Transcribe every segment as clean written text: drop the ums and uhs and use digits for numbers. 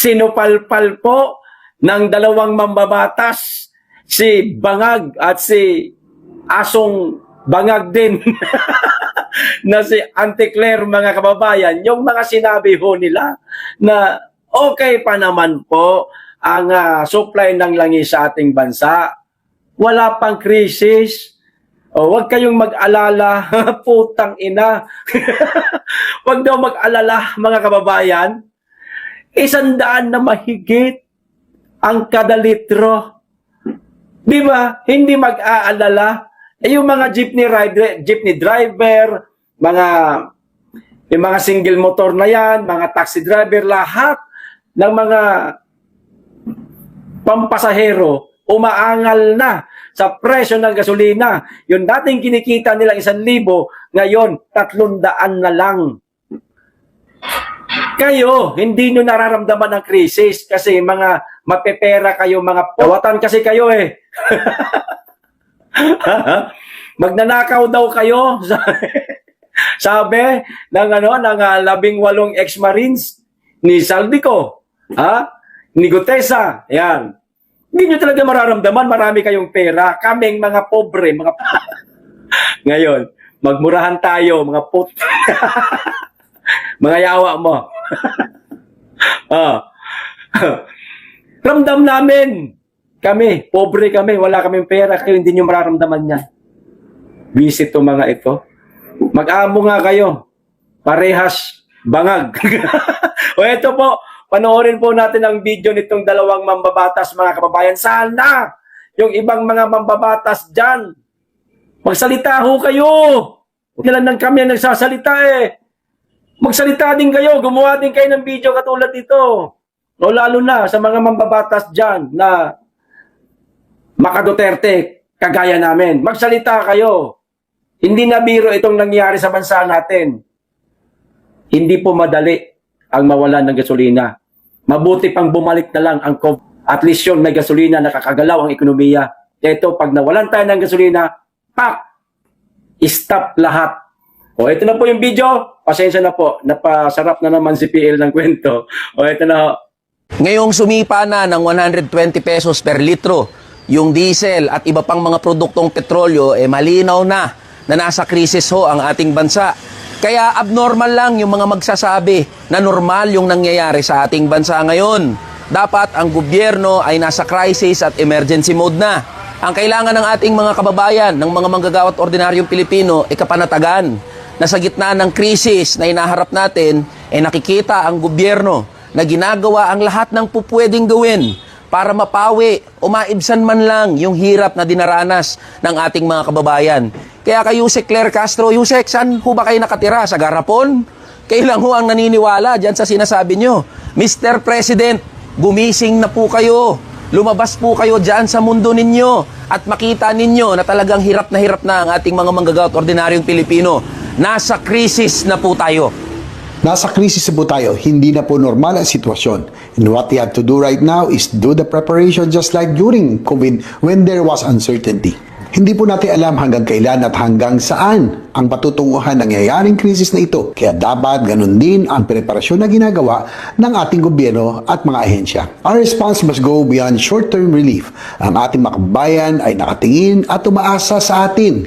sinupalpal po ng dalawang mambabatas, si Bangag at si Asong Bangag din, na si Auntie Claire, mga kababayan, yung mga sinabi ho nila na okay pa naman po ang supply ng langis sa ating bansa. Wala pang krisis. O, wag kayong mag-alala, putang ina. Wag daw mag-alala, mga kababayan. 100 na mahigit ang kada litro. Di ba? Hindi mag-aalala. Yung mga jeepney driver, yung mga single motor na yan, mga taxi driver, lahat ng mga pampasahero, umaangal na sa presyo ng gasolina. Yung dating kinikita nilang 1,000, ngayon 300 na lang. Kayo, hindi nyo nararamdaman ang krisis kasi mga mapepera kayo, mga pawatan kasi kayo eh. Magnanakaw daw kayo. Sabi ng 18 ex-marines ni Saldico, ni Gutesa, yan. Hindi nyo talaga mararamdaman, marami kayong pera. Kaming mga pobre, ngayon, magmurahan tayo, mga mga yawa mo. Ramdam namin. Kami, pobre kami, wala kaming pera, kayo hindi nyo mararamdaman yan. Visit to mga ito. Mag-amo nga kayo. Parehas bangag. O ito po, panoorin po natin ang video nitong dalawang mambabatas, mga kababayan. Sana yung ibang mga mambabatas dyan, magsalita ho kayo. Ilan lang kami ang nagsasalita eh. Magsalita din kayo, gumawa din kayo ng video katulad dito. O lalo na sa mga mambabatas dyan na maka-Duterte, kagaya namin. Magsalita kayo. Hindi na biro itong nangyari sa bansa natin. Hindi po madali ang mawalan ng gasolina. Mabuti pang bumalik na lang ang COVID. At least yun, may gasolina, nakakagalaw ang ekonomiya. Ito, pag nawalan tayo ng gasolina, stop lahat. O, ito na po yung video. Pasensya na po. Napasarap na naman si PL ng kwento. O, ito na. Ngayong sumipa na ng 120 pesos per litro, yung diesel at iba pang mga produktong petrolyo, malinaw na nasa krisis ho ang ating bansa. Kaya abnormal lang yung mga magsasabi na normal yung nangyayari sa ating bansa ngayon. Dapat ang gobyerno ay nasa crisis at emergency mode na. Ang kailangan ng ating mga kababayan, ng mga manggagawa at ordinaryong Pilipino, kapanatagan. Na sa gitna ng krisis na inaharap natin, nakikita ang gobyerno na ginagawa ang lahat ng pupwedeng gawin para mapawi o maibsan man lang yung hirap na dinaranas ng ating mga kababayan. Kaya kay Yusek Claire Castro, Yusek, saan ho ba kayo nakatira? Sa Garapon? Kailan ho ang naniniwala dyan sa sinasabi nyo? Mr. President, gumising na po kayo. Lumabas po kayo dyan sa mundo ninyo at makita ninyo na talagang hirap na ang ating mga manggagawa at ordinaryong Pilipino. Nasa krisis na po tayo. Nasa krisis po tayo, hindi na po normal ang sitwasyon. And what we have to do right now is do the preparation just like during COVID when there was uncertainty. Hindi po natin alam hanggang kailan at hanggang saan ang patutunguhan ng nangyayaring krisis na ito. Kaya dapat ganun din ang preparasyon na ginagawa ng ating gobyerno at mga ahensya. Our response must go beyond short-term relief. Ang ating makabayan ay nakatingin at umaasa sa atin.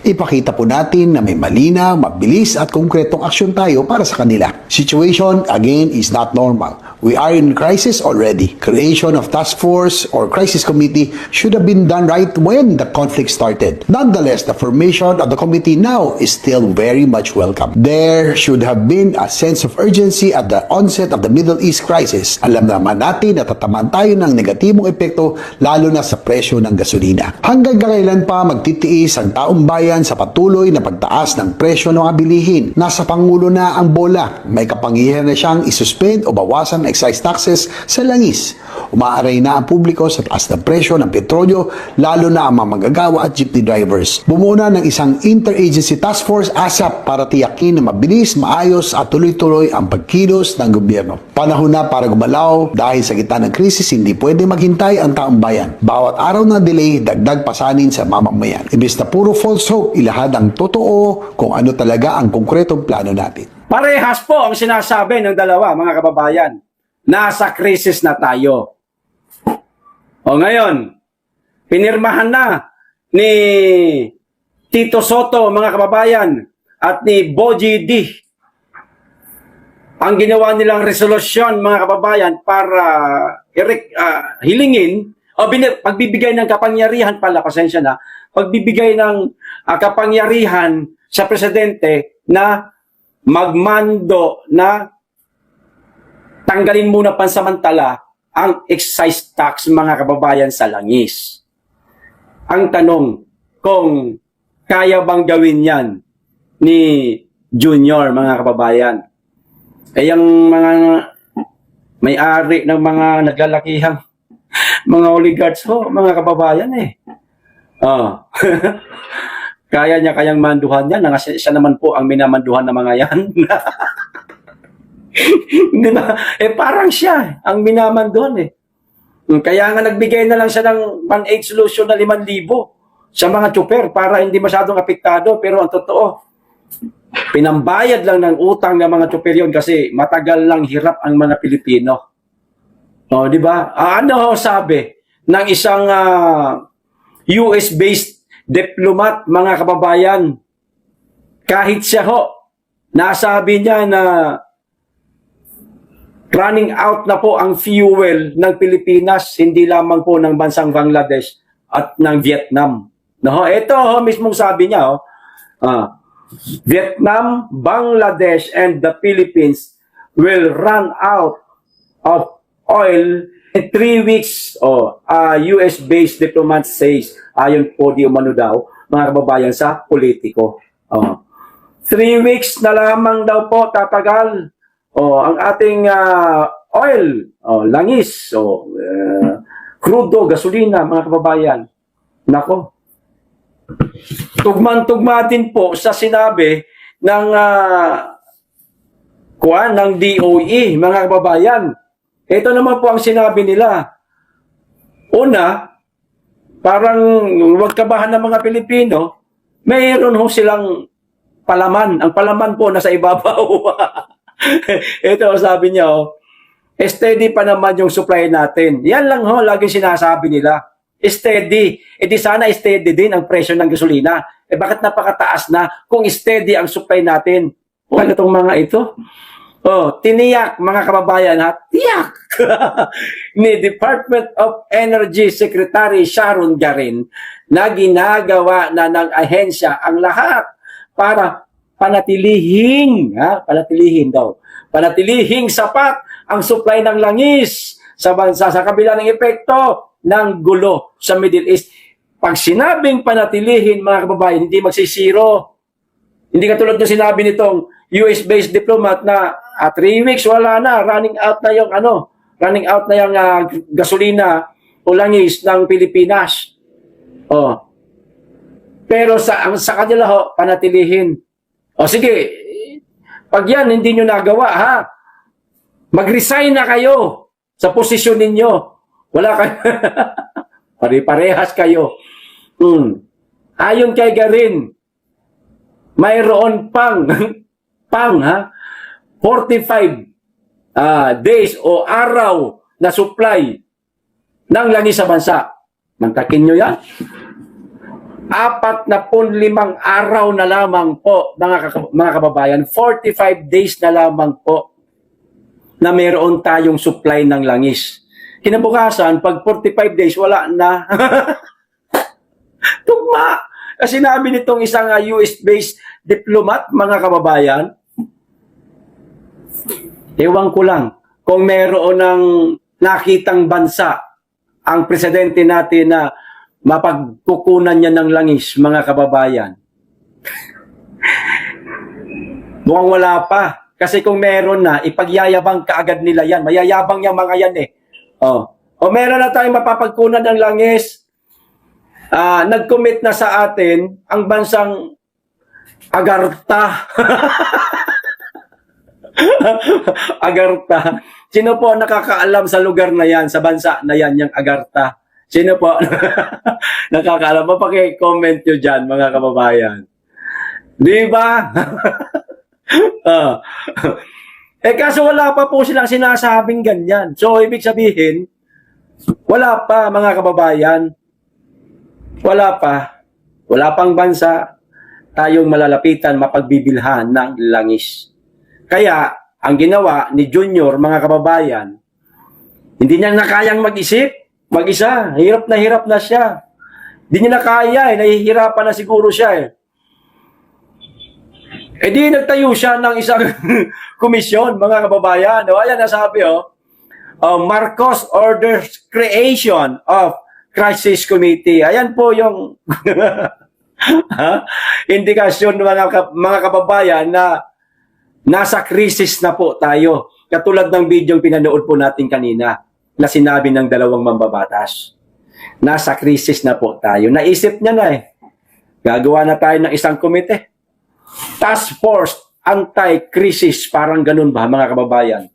Ipakita po natin na may malinaw, mabilis at konkretong aksyon tayo para sa kanila. Situation, again, is not normal. We are in crisis already. Creation of task force or crisis committee should have been done right when the conflict started. Nonetheless, the formation of the committee now is still very much welcome. There should have been a sense of urgency at the onset of the Middle East crisis. Alam naman natin na tatamaan tayo ng negatibong epekto lalo na sa presyo ng gasolina. Hanggang kailan pa magtitiis ang taong bayan sa patuloy na pagtaas ng presyo ng mga bilihin? Nasa Pangulo na ang bola. May kapangyarihan na siyang isuspend o bawasan excise taxes sa langis. Umaaray na ang publiko sa taas ng presyo ng petrolyo, lalo na ang mga manggagawa at jeepney drivers. Bumuna ng isang interagency task force ASAP para tiyakin na mabilis, maayos at tuloy-tuloy ang pagkilos ng gobyerno. Panahon na para gumalaw dahil sa gitna ng krisis, hindi pwede maghintay ang taong bayan. Bawat araw na delay, dagdag pasanin sa mamamayan. Imbes na puro false hope, ilahad ang totoo kung ano talaga ang konkretong plano natin. Parehas po ang sinasabi ng dalawa, mga kababayan. nasa krisis na tayo. O ngayon, pinirmahan na ni Tito Soto, mga kababayan, at ni Boji D ang ginawa nilang resolusyon, mga kababayan, para hilingin o pagbibigay ng kapangyarihan pala, pasensya na, pagbibigay ng kapangyarihan sa presidente na magmando na tanggalin muna pansamantala ang excise tax, mga kababayan, sa langis. Ang tanong, kung kaya bang gawin yan ni Junior, mga kababayan? Eh, yung mga may-ari ng mga naglalakihang mga oligarchs ho, mga kababayan kaya niya kayang manduhan yan. Siya naman po ang minamanduhan ng mga yan. Di ba? Parang siya ang minamanduhan Kaya nga nagbigay na lang siya ng 1/8 solution na 5,000 sa mga tsuper para hindi masyadong apektado. Pero ang totoo, pinambayad lang ng utang ng mga tsuper yun kasi matagal lang hirap ang mga Pilipino. Di ba? Ano sabi ng isang US-based diplomat, mga kababayan? Kahit siya nasabi niya na running out na po ang fuel ng Pilipinas, hindi lamang po ng bansang Bangladesh at ng Vietnam. Ito mismong sabi niya, Vietnam, Bangladesh, and the Philippines will run out of oil in 3 weeks. US-based diplomat says, ayon po di umano daw, mga kababayan, sa politiko. 3 weeks na lamang daw po tatagal ang ating oil, langis, crudo, gasolina, mga kababayan. Nako. Tugman-tugma din po sa sinabi ng ng DOE, mga kababayan. Ito naman po ang sinabi nila. Una, parang huwag kabahan ng mga Pilipino, mayroon silang palaman. Ang palaman po nasa ibabaw. Ito sabi niya, steady pa naman yung supply natin. Yan lang laging sinasabi nila. Steady. Di sana steady din ang presyo ng gasolina. Bakit napakataas na kung steady ang supply natin? Itong mga ito. Tiniyak, mga kababayan, tiyak ni Department of Energy Secretary Sharon Garin na ginagawa na ng ahensya ang lahat para panatilihing sapat ang supply ng langis sa bansa sa kabila ng epekto ng gulo sa Middle East. Pag sinabing panatilihin, mga kababayan, hindi magsisiro. Hindi katulad ng sinabi nitong US-based diplomat na 3 weeks wala na, running out na yung gasolina o langis ng Pilipinas. Pero sa kanila panatilihin. Sige, pag yan hindi nyo nagawa, mag-resign na kayo sa posisyon ninyo. Wala kayo. Pare-parehas kayo. Ayon kay Garin, mayroon pang 45 days o araw na supply ng langis sa bansa. Mantakin nyo yan. 45 araw na lamang po, mga kababayan. 45 days na lamang po na mayroon tayong supply ng langis. Kinabukasan, pag 45 days, wala na. Tugma. Kasi sinabi nitong isang US-based diplomat, mga kababayan, ewan ko lang kung meron ng nakitang bansa ang presidente natin na mapagkukunan niya ng langis, mga kababayan. Mukhang wala pa. Kasi kung meron na, ipagyayabang kaagad nila yan. Mayayabang yung mga yan meron na tayong mapapagkunan ng langis. Nag-commit na sa atin ang bansang Agartha. Agartha. Sino po nakakaalam sa lugar na yan, sa bansa na yan, yung Agartha? Sino po nakakaalam? Mapaki-comment nyo dyan, mga kababayan. Di ba? Kaso wala pa po silang sinasabing ganyan. So, ibig sabihin, wala pa mga kababayan. Wala pa. Wala pang bansa tayong malalapitan, mapagbibilhan ng langis. Kaya, ang ginawa ni Junior, mga kababayan, hindi niya na kayang mag-isip, mag-isa. Hirap na siya. Hindi niya na kaya, nahihirapan na siguro siya. Di nagtayo siya ng isang komisyon, mga kababayan. Ayan, nasabi, Marcos orders creation of crisis committee. Ayan po yung indikasyon ng mga kababayan na nasa krisis na po tayo. Katulad ng video yung pinanood po natin kanina na sinabi ng dalawang mambabatas. Nasa krisis na po tayo. Naisip niya na Gagawa na tayo ng isang komite. Task Force Anti-Crisis, parang ganun ba mga kababayan?